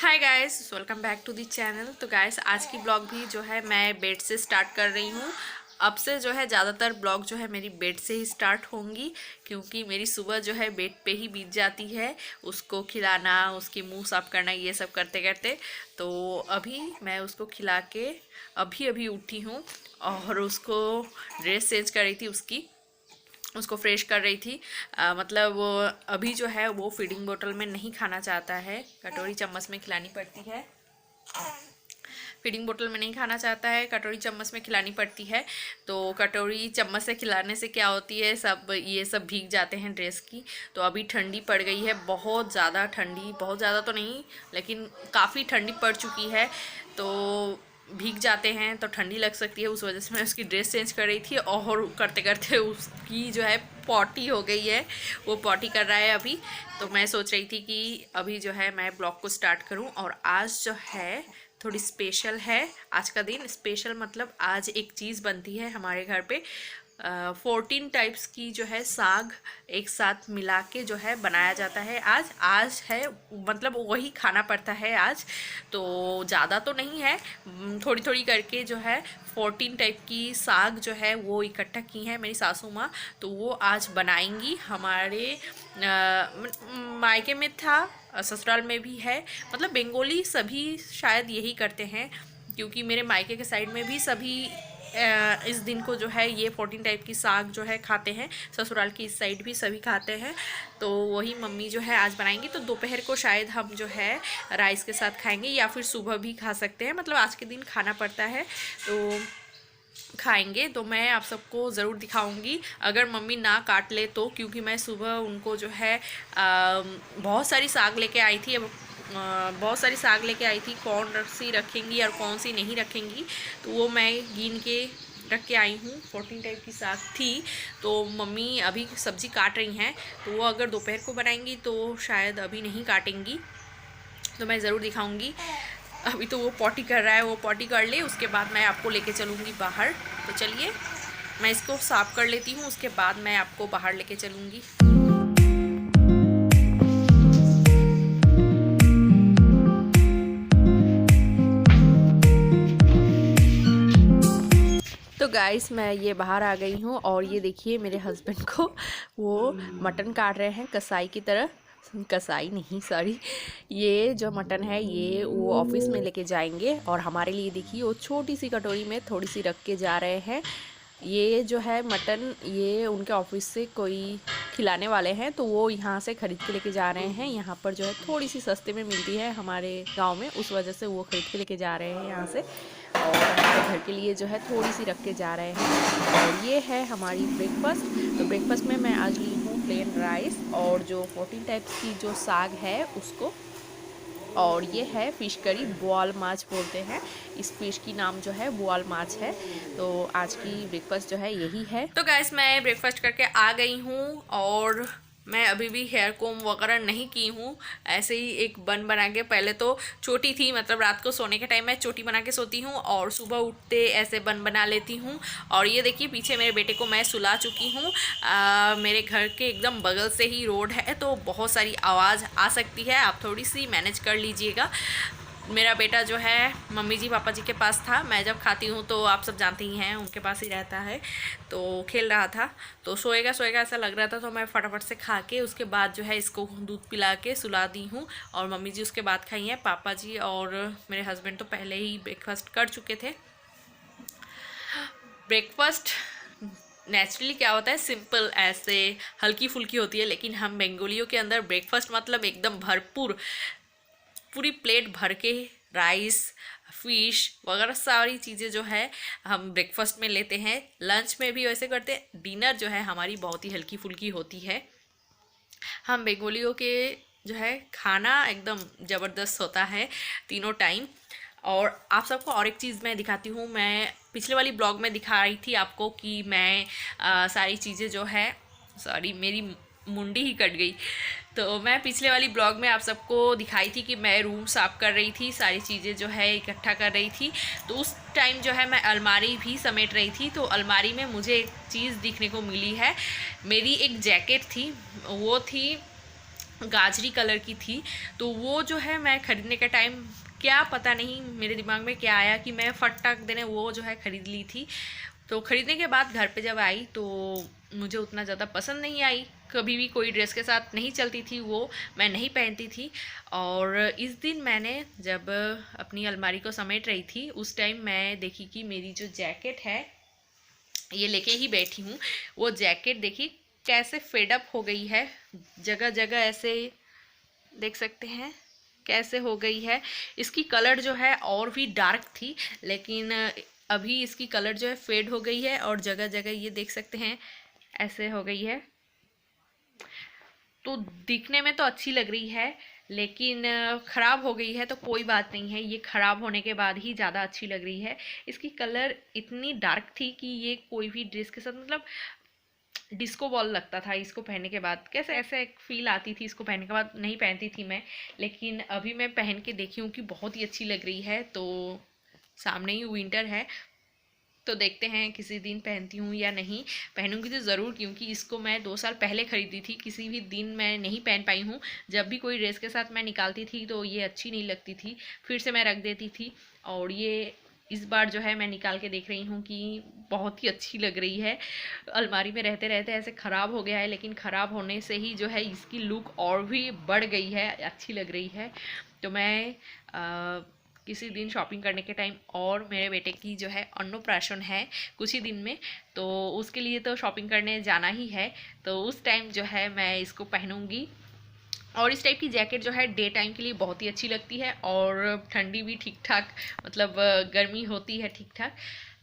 Hi guys, welcome back to the channel. तो guys, आज की ब्लॉग भी जो है मैं बेड से स्टार्ट कर रही हूँ। अब से जो है ज़्यादातर ब्लॉग जो है मेरी बेड से ही स्टार्ट होंगी, क्योंकि मेरी सुबह जो है बेड पे ही बीत जाती है। उसको खिलाना, उसकी मुंह साफ करना, ये सब करते करते। तो अभी मैं उसको खिला के अभी अभी उठी हूँ और उसको ड्रेस चेंज कर रही थी, उसको फ्रेश कर रही थी। मतलब वो अभी जो है वो फीडिंग बोतल में नहीं खाना चाहता है, कटोरी चम्मच में खिलानी पड़ती है। फीडिंग बोतल में नहीं खाना चाहता है, कटोरी चम्मच में खिलानी पड़ती है। तो कटोरी चम्मच से खिलाने से क्या होती है, ये सब भीग जाते हैं ड्रेस की। तो अभी ठंडी पड़ गई है, बहुत ज़्यादा ठंडी, बहुत ज़्यादा तो नहीं लेकिन काफ़ी ठंडी पड़ चुकी है। तो भीग जाते हैं तो ठंडी लग सकती है, उस वजह से मैं उसकी ड्रेस चेंज कर रही थी। और करते करते उसकी जो है पॉटी हो गई है, वो पॉटी कर रहा है अभी। तो मैं सोच रही थी कि अभी जो है मैं ब्लॉग को स्टार्ट करूं। और आज जो है थोड़ी स्पेशल है। आज का दिन स्पेशल मतलब आज एक चीज़ बनती है हमारे घर पे। 14 टाइप्स की जो है साग एक साथ मिला के जो है बनाया जाता है। आज है, मतलब वही खाना पड़ता है आज। तो ज़्यादा तो नहीं है, थोड़ी थोड़ी करके जो है 14 टाइप की साग जो है वो इकट्ठा की है मेरी सासू माँ। तो वो आज बनाएंगी। हमारे मायके में था, ससुराल में भी है। मतलब बंगाली सभी शायद यही करते हैं, क्योंकि मेरे मायके के साइड में भी सभी इस दिन को जो है ये 14 टाइप की साग जो है खाते हैं। ससुराल की इस साइड भी सभी खाते हैं। तो वही मम्मी जो है आज बनाएंगी। तो दोपहर को शायद हम जो है राइस के साथ खाएंगे, या फिर सुबह भी खा सकते हैं। मतलब आज के दिन खाना पड़ता है तो खाएंगे। तो मैं आप सबको ज़रूर दिखाऊंगी, अगर मम्मी ना काट ले तो, क्योंकि मैं सुबह उनको जो है बहुत सारी साग लेके आई थी। अब बहुत सारी साग लेके आई थी, कौन सी रखेंगी और कौन सी नहीं रखेंगी तो वो मैं गिन के रख के आई हूँ। 14 टाइप की साग थी। तो मम्मी अभी सब्ज़ी काट रही हैं, तो वो अगर दोपहर को बनाएंगी तो शायद अभी नहीं काटेंगी। तो मैं ज़रूर दिखाऊंगी। अभी तो वो पॉटी कर रहा है, वो पॉटी कर ले, उसके बाद मैं आपको लेके चलूँगी बाहर। तो चलिए मैं इसको साफ़ कर लेती हूँ, उसके बाद मैं आपको बाहर लेके चलूँगी। तो गाइस, मैं ये बाहर आ गई हूँ और ये देखिए मेरे हस्बैंड को वो मटन काट रहे हैं कसाई की तरह। कसाई नहीं, सॉरी। ये जो मटन है ये वो ऑफिस में लेके जाएंगे, और हमारे लिए देखिए वो छोटी सी कटोरी में थोड़ी सी रख के जा रहे हैं। ये जो है मटन, ये उनके ऑफिस से कोई खिलाने वाले हैं, तो वो यहाँ से ख़रीद के लेके जा रहे हैं। यहाँ पर जो है थोड़ी सी सस्ते में मिलती है हमारे गांव में, उस वजह से वो ख़रीद के लेके जा रहे हैं यहाँ से। और हमारे घर के लिए जो है थोड़ी सी रख के जा रहे हैं। और ये है हमारी ब्रेकफास्ट। तो ब्रेकफास्ट में मैं आज ली हूँ प्लेन राइस और जो 14 टाइप्स की जो साग है उसको, और ये है फ़िश करी, बोआल माछ बोलते हैं इस फिश की, नाम जो है बोआल माछ है। तो आज की ब्रेकफास्ट जो है यही है। तो गाइस, मैं ब्रेकफास्ट करके आ गई हूँ और मैं अभी भी हेयर कोम वगैरह नहीं की हूँ। ऐसे ही एक बन बना के, पहले तो छोटी थी, मतलब रात को सोने के टाइम मैं चोटी बना के सोती हूँ और सुबह उठते ऐसे बन बना लेती हूँ। और ये देखिए पीछे मेरे बेटे को मैं सुला चुकी हूँ। मेरे घर के एकदम बगल से ही रोड है, तो बहुत सारी आवाज़ आ सकती है, आप थोड़ी सी मैनेज कर लीजिएगा। मेरा बेटा जो है मम्मी जी पापा जी के पास था। मैं जब खाती हूँ तो आप सब जानते ही हैं, उनके पास ही रहता है। तो खेल रहा था, तो सोएगा सोएगा ऐसा लग रहा था, तो मैं फटाफट से खा के उसके बाद जो है इसको दूध पिला के सुला दी हूँ। और मम्मी जी उसके बाद खाई हैं। पापा जी और मेरे हस्बैंड तो पहले ही ब्रेकफास्ट कर चुके थे। ब्रेकफास्ट नेचुरली क्या होता है, सिंपल ऐसे हल्की फुल्की होती है, लेकिन हम बंगालियों के अंदर ब्रेकफास्ट मतलब एकदम भरपूर, पूरी प्लेट भर के राइस, फिश वगैरह सारी चीज़ें जो है हम ब्रेकफास्ट में लेते हैं। लंच में भी वैसे करते हैं। डिनर जो है हमारी बहुत ही हल्की फुल्की होती है। हम बंगालियों के जो है खाना एकदम ज़बरदस्त होता है तीनों टाइम। और आप सबको और एक चीज़ मैं दिखाती हूँ। मैं पिछले वाली ब्लॉग में दिखा रही थी आपको कि मैं सारी चीज़ें जो है, सॉरी मेरी मुंडी ही कट गई। तो मैं पिछले वाली ब्लॉग में आप सबको दिखाई थी कि मैं रूम साफ़ कर रही थी, सारी चीज़ें जो है इकट्ठा कर रही थी। तो उस टाइम जो है मैं अलमारी भी समेट रही थी। तो अलमारी में मुझे एक चीज़ दिखने को मिली है। मेरी एक जैकेट थी, वो थी गाजरी कलर की थी। तो वो जो है मैं ख़रीदने का टाइम क्या पता नहीं मेरे दिमाग में क्या आया कि मैं फटाक देने वो जो है ख़रीद ली थी। तो ख़रीदने के बाद घर पे जब आई तो मुझे उतना ज़्यादा पसंद नहीं आई। कभी भी कोई ड्रेस के साथ नहीं चलती थी, वो मैं नहीं पहनती थी। और इस दिन मैंने जब अपनी अलमारी को समेट रही थी उस टाइम मैं देखी कि मेरी जो जैकेट है ये लेके ही बैठी हूँ। वो जैकेट देखी कैसे फेडअप हो गई है, जगह जगह ऐसे देख सकते हैं कैसे हो गई है। इसकी कलर जो है और भी डार्क थी, लेकिन अभी इसकी कलर जो है फेड हो गई है और जगह जगह ये देख सकते हैं ऐसे हो गई है। तो दिखने में तो अच्छी लग रही है, लेकिन ख़राब हो गई है तो कोई बात नहीं है, ये ख़राब होने के बाद ही ज़्यादा अच्छी लग रही है। इसकी कलर इतनी डार्क थी कि ये कोई भी ड्रेस के साथ मतलब डिस्को बॉल लगता था इसको पहनने के बाद। कैसे ऐसे एक फील आती थी इसको पहनने के बाद। नहीं पहनती थी मैं, लेकिन अभी मैं पहन के देखी हूँ कि बहुत ही अच्छी लग रही है। तो सामने ही विंटर है तो देखते हैं किसी दिन पहनती हूँ या नहीं। पहनूंगी तो ज़रूर, क्योंकि इसको मैं 2 साल पहले ख़रीदी थी, किसी भी दिन मैं नहीं पहन पाई हूँ। जब भी कोई ड्रेस के साथ मैं निकालती थी तो ये अच्छी नहीं लगती थी, फिर से मैं रख देती थी। और ये इस बार जो है मैं निकाल के देख रही हूँ कि बहुत ही अच्छी लग रही है। अलमारी में रहते रहते ऐसे ख़राब हो गया है, लेकिन ख़राब होने से ही जो है इसकी लुक और भी बढ़ गई है, अच्छी लग रही है। तो मैं किसी दिन शॉपिंग करने के टाइम, और मेरे बेटे की जो है अन्नप्राशन है कुछ ही दिन में, तो उसके लिए तो शॉपिंग करने जाना ही है। तो उस टाइम जो है मैं इसको पहनूंगी। और इस टाइप की जैकेट जो है डे टाइम के लिए बहुत ही अच्छी लगती है, और ठंडी भी ठीक ठाक, मतलब गर्मी होती है ठीक ठाक,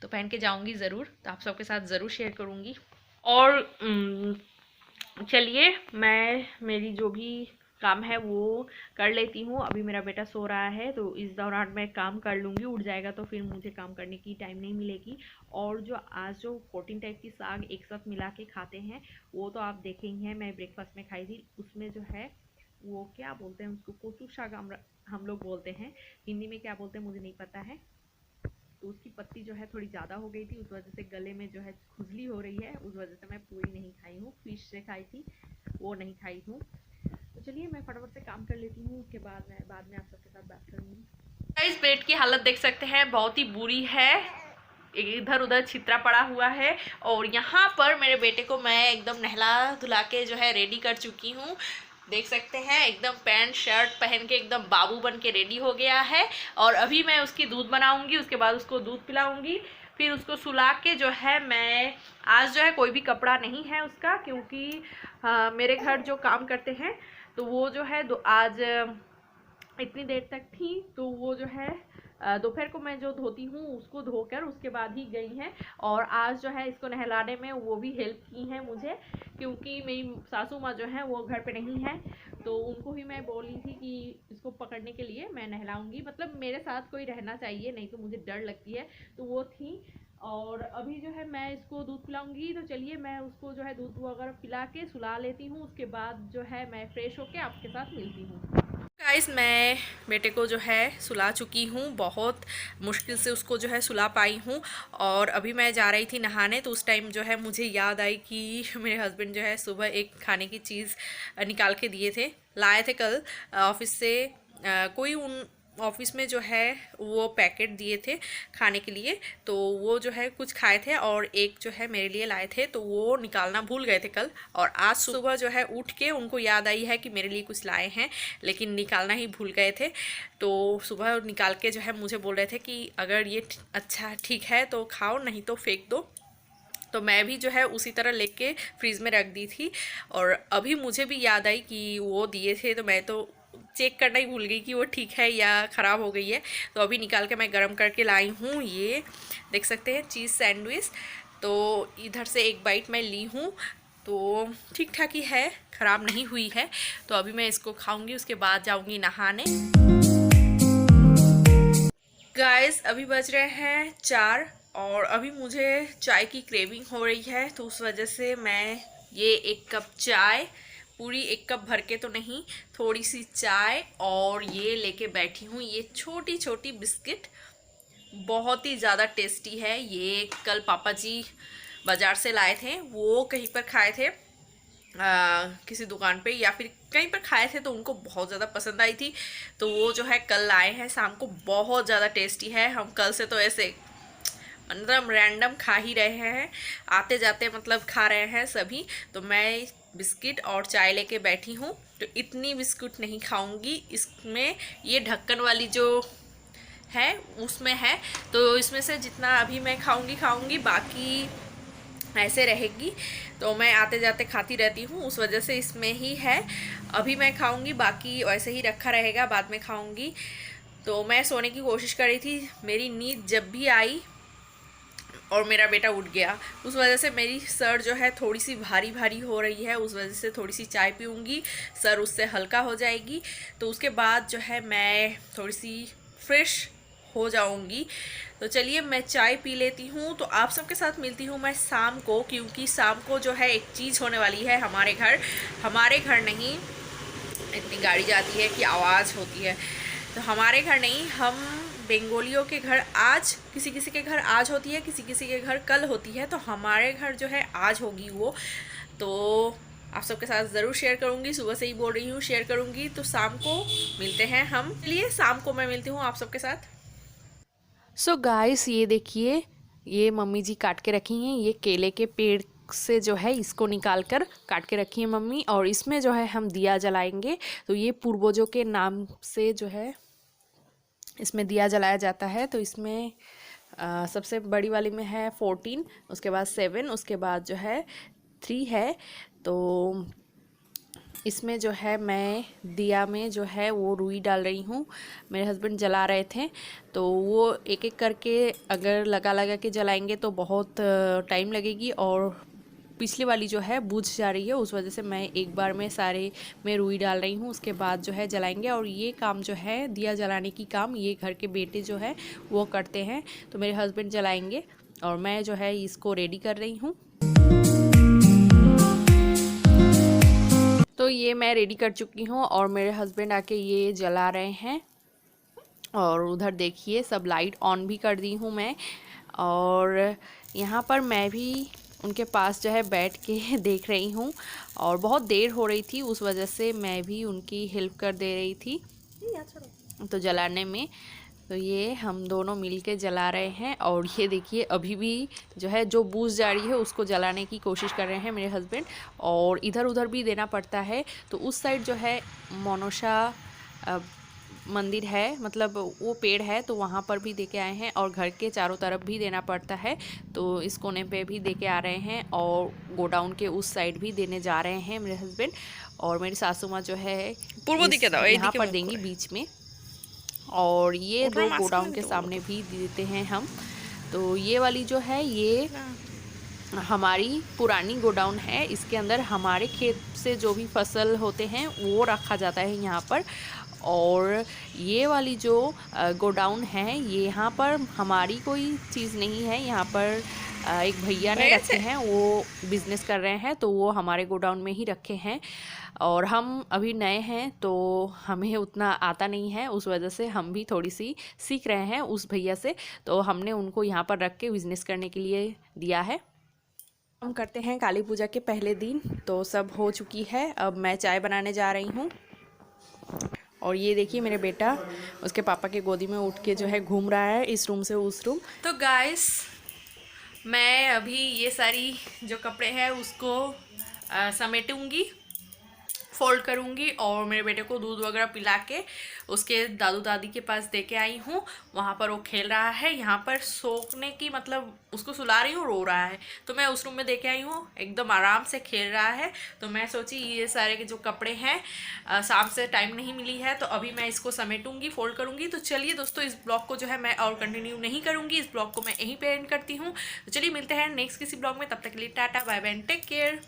तो पहन के जाऊंगी ज़रूर। तो आप सबके साथ ज़रूर शेयर करूंगी। और चलिए मैं मेरी जो भी काम है वो कर लेती हूँ। अभी मेरा बेटा सो रहा है तो इस दौरान मैं काम कर लूँगी। उठ जाएगा तो फिर मुझे काम करने की टाइम नहीं मिलेगी। और जो आज जो प्रोटीन टाइप की साग एक साथ मिला के खाते हैं वो तो आप देखे ही हैं, मैं ब्रेकफास्ट में खाई थी। उसमें जो है वो क्या बोलते हैं उसको, कोचू साग हम लोग बोलते हैं, हिंदी में क्या बोलते हैं मुझे नहीं पता है। तो उसकी पत्ती जो है थोड़ी ज़्यादा हो गई थी, उस वजह से गले में जो है खुजली हो रही है, उस वजह से मैं पूरी नहीं खाई हूँ। फिश से खाई थी, वो नहीं खाई हूँ। तो चलिए मैं फटाफट से काम कर लेती हूँ, उसके बाद मैं आप सबके साथ बात करूँगी। इस बेड की हालत देख सकते हैं, बहुत ही बुरी है, इधर उधर छितरा पड़ा हुआ है। और यहाँ पर मेरे बेटे को मैं एकदम नहला धुला के जो है रेडी कर चुकी हूँ। देख सकते हैं एकदम पैंट शर्ट पहन के एकदम बाबू बन के रेडी हो गया है। और अभी मैं उसकी दूध बनाऊंगी, उसके बाद उसको दूध पिलाऊंगी, फिर उसको सुला के जो है मैं आज जो है कोई भी कपड़ा नहीं है उसका, क्योंकि मेरे घर जो काम करते हैं तो वो जो है आज इतनी देर तक थी, तो वो जो है दोपहर को मैं जो धोती हूँ उसको धोकर उसके बाद ही गई हैं। और आज जो है इसको नहलाने में वो भी हेल्प की हैं मुझे, क्योंकि मेरी सासू माँ जो है वो घर पे नहीं है, तो उनको ही मैं बोली थी कि इसको पकड़ने के लिए मैं नहलाऊंगी। मतलब मेरे साथ कोई रहना चाहिए, नहीं तो मुझे डर लगती है, तो वो थी। और अभी जो है मैं इसको दूध पिलाऊंगी, तो चलिए मैं उसको जो है दूध वगैरह पिला के सुला लेती हूँ। उसके बाद जो है मैं फ्रेश होके आपके साथ मिलती हूँ। गाइस मैं बेटे को जो है सुला चुकी हूँ, बहुत मुश्किल से उसको जो है सुला पाई हूँ। और अभी मैं जा रही थी नहाने, तो उस टाइम जो है मुझे याद आई कि मेरे हस्बैंड जो है सुबह एक खाने की चीज़ निकाल के दिए थे, लाए थे कल ऑफिस से। कोई उन ऑफिस में जो है वो पैकेट दिए थे खाने के लिए, तो वो जो है कुछ खाए थे और एक जो है मेरे लिए लाए थे, तो वो निकालना भूल गए थे कल। और आज सुबह जो है उठ के उनको याद आई है कि मेरे लिए कुछ लाए हैं, लेकिन निकालना ही भूल गए थे। तो सुबह निकाल के जो है मुझे बोल रहे थे कि अगर ये अच्छा ठीक है तो खाओ, नहीं तो फेंक दो। तो मैं भी जो है उसी तरह लेके फ्रीज़ में रख दी थी। और अभी मुझे भी याद आई कि वो दिए थे, तो मैं तो चेक करना ही भूल गई कि वो ठीक है या ख़राब हो गई है। तो अभी निकाल के मैं गरम करके लाई हूँ। ये देख सकते हैं चीज़ सैंडविच, तो इधर से एक बाइट मैं ली हूँ, तो ठीक ठाक ही है, ख़राब नहीं हुई है। तो अभी मैं इसको खाऊंगी, उसके बाद जाऊंगी नहाने। गाइस अभी बज रहे हैं 4 और अभी मुझे चाय की क्रेविंग हो रही है, तो उस वजह से मैं ये 1 कप चाय, पूरी 1 कप भर के तो नहीं, थोड़ी सी चाय और ये लेके बैठी हूँ। ये छोटी छोटी बिस्किट बहुत ही ज़्यादा टेस्टी है। ये कल पापा जी बाज़ार से लाए थे, वो कहीं पर खाए थे किसी दुकान पे या फिर कहीं पर खाए थे तो उनको बहुत ज़्यादा पसंद आई थी। तो वो जो है कल लाए हैं शाम को, बहुत ज़्यादा टेस्टी है। हम कल से तो ऐसे मतलब रैंडम खा ही रहे हैं, आते जाते मतलब खा रहे हैं सभी। तो मैं बिस्किट और चाय लेके बैठी हूँ, तो इतनी बिस्कुट नहीं खाऊंगी। इसमें ये ढक्कन वाली जो है उसमें है, तो इसमें से जितना अभी मैं खाऊंगी बाकी ऐसे रहेगी। तो मैं आते जाते खाती रहती हूँ, उस वजह से इसमें ही है। अभी मैं खाऊंगी, बाकी वैसे ही रखा रहेगा, बाद में खाऊंगी। तो मैं सोने की कोशिश कर रही थी, मेरी नींद जब भी आई और मेरा बेटा उठ गया, उस वजह से मेरी सर जो है थोड़ी सी भारी भारी हो रही है। उस वजह से थोड़ी सी चाय पीऊँगी, सर उससे हल्का हो जाएगी। तो उसके बाद जो है मैं थोड़ी सी फ्रेश हो जाऊंगी। तो चलिए मैं चाय पी लेती हूँ, तो आप सबके साथ मिलती हूँ मैं शाम को, क्योंकि शाम को जो है एक चीज़ होने वाली है हमारे घर नहीं, इतनी गाड़ी जाती है कि आवाज़ होती है। तो हमारे घर नहीं, हम बंगालियों के घर आज, किसी किसी के घर आज होती है, किसी किसी के घर कल होती है। तो हमारे घर जो है आज होगी वो। तो आप सबके साथ ज़रूर शेयर करूँगी, सुबह से ही बोल रही हूँ शेयर करूँगी। तो शाम को मिलते हैं हम, चलिए शाम को मैं मिलती हूँ आप सबके साथ। सो गाइस ये देखिए, ये मम्मी जी काट के रखी हैं, ये केले के पेड़ से जो है इसको निकाल कर काट के रखी है मम्मी, और इसमें जो है हम दिया जलाएंगे। तो ये पूर्वजों के नाम से जो है इसमें दिया जलाया जाता है। तो इसमें सबसे बड़ी वाली में है 14, उसके बाद 7, उसके बाद जो है 3 है। तो इसमें जो है मैं दिया में जो है वो रुई डाल रही हूँ। मेरे हस्बैंड जला रहे थे, तो वो एक एक करके अगर लगा के जलाएंगे तो बहुत टाइम लगेगी, और पिछली वाली जो है बुझ जा रही है, उस वजह से मैं एक बार में सारे में रुई डाल रही हूँ। उसके बाद जो है जलाएंगे, और ये काम जो है दिया जलाने की काम ये घर के बेटे जो है वो करते हैं। तो मेरे हस्बैंड जलाएंगे और मैं जो है इसको रेडी कर रही हूँ। तो ये मैं रेडी कर चुकी हूँ, और मेरे हस्बैंड आके ये जला रहे हैं। और उधर देखिए सब लाइट ऑन भी कर दी हूँ मैं, और यहाँ पर मैं भी उनके पास जो है बैठ के देख रही हूँ, और बहुत देर हो रही थी, उस वजह से मैं भी उनकी हेल्प कर दे रही थी तो जलाने में। तो ये हम दोनों मिलके जला रहे हैं, और ये देखिए अभी भी जो है जो बूझ जा रही है उसको जलाने की कोशिश कर रहे हैं मेरे हस्बैंड। और इधर उधर भी देना पड़ता है। तो उस साइड जो है मोनोशा मंदिर है, मतलब वो पेड़ है, तो वहाँ पर भी दे के आए हैं, और घर के चारों तरफ भी देना पड़ता है। तो इस कोने पे भी दे के आ रहे हैं, और गोडाउन के उस साइड भी देने जा रहे हैं मेरे हस्बैंड। और मेरी सासू माँ जो है यहाँ पर देंगी बीच में, और ये दो गोडाउन के सामने भी देते हैं हम। तो ये वाली जो है ये हमारी पुरानी गोडाउन है, इसके अंदर हमारे खेत से जो भी फसल होते हैं वो रखा जाता है यहाँ पर। और ये वाली जो गोडाउन है, ये यहाँ पर हमारी कोई चीज़ नहीं है, यहाँ पर एक भैया ने रखे हैं, वो बिज़नेस कर रहे हैं, तो वो हमारे गोडाउन में ही रखे हैं। और हम अभी नए हैं तो हमें उतना आता नहीं है, उस वजह से हम भी थोड़ी सी सीख रहे हैं उस भैया से। तो हमने उनको यहाँ पर रख के बिज़नेस करने के लिए दिया है। हम करते हैं काली पूजा के पहले दिन, तो सब हो चुकी है, अब मैं चाय बनाने जा रही हूँ। और ये देखिए मेरे बेटा उसके पापा के गोदी में उठ के जो है घूम रहा है इस रूम से उस रूम। तो गाइस मैं अभी ये सारी जो कपड़े हैं उसको समेटूंगी, फोल्ड करूँगी, और मेरे बेटे को दूध वगैरह पिला के उसके दादू दादी के पास दे के आई हूँ। वहाँ पर वो खेल रहा है, यहाँ पर सोने की मतलब उसको सुला रही हूँ, रो रहा है, तो मैं उस रूम में दे के आई हूँ, एकदम आराम से खेल रहा है। तो मैं सोची ये सारे के जो कपड़े हैं शाम से टाइम नहीं मिली है, तो अभी मैं इसको समेटूंगी, फोल्ड करूँगी। तो चलिए दोस्तों इस ब्लॉग को जो है मैं और कंटिन्यू नहीं करूँगी, इस ब्लॉग को मैं यहीं पे एंड करती हूँ। तो चलिए मिलते हैं नेक्स्ट किसी ब्लॉग में, तब तक के लिए tata bye bye and take care.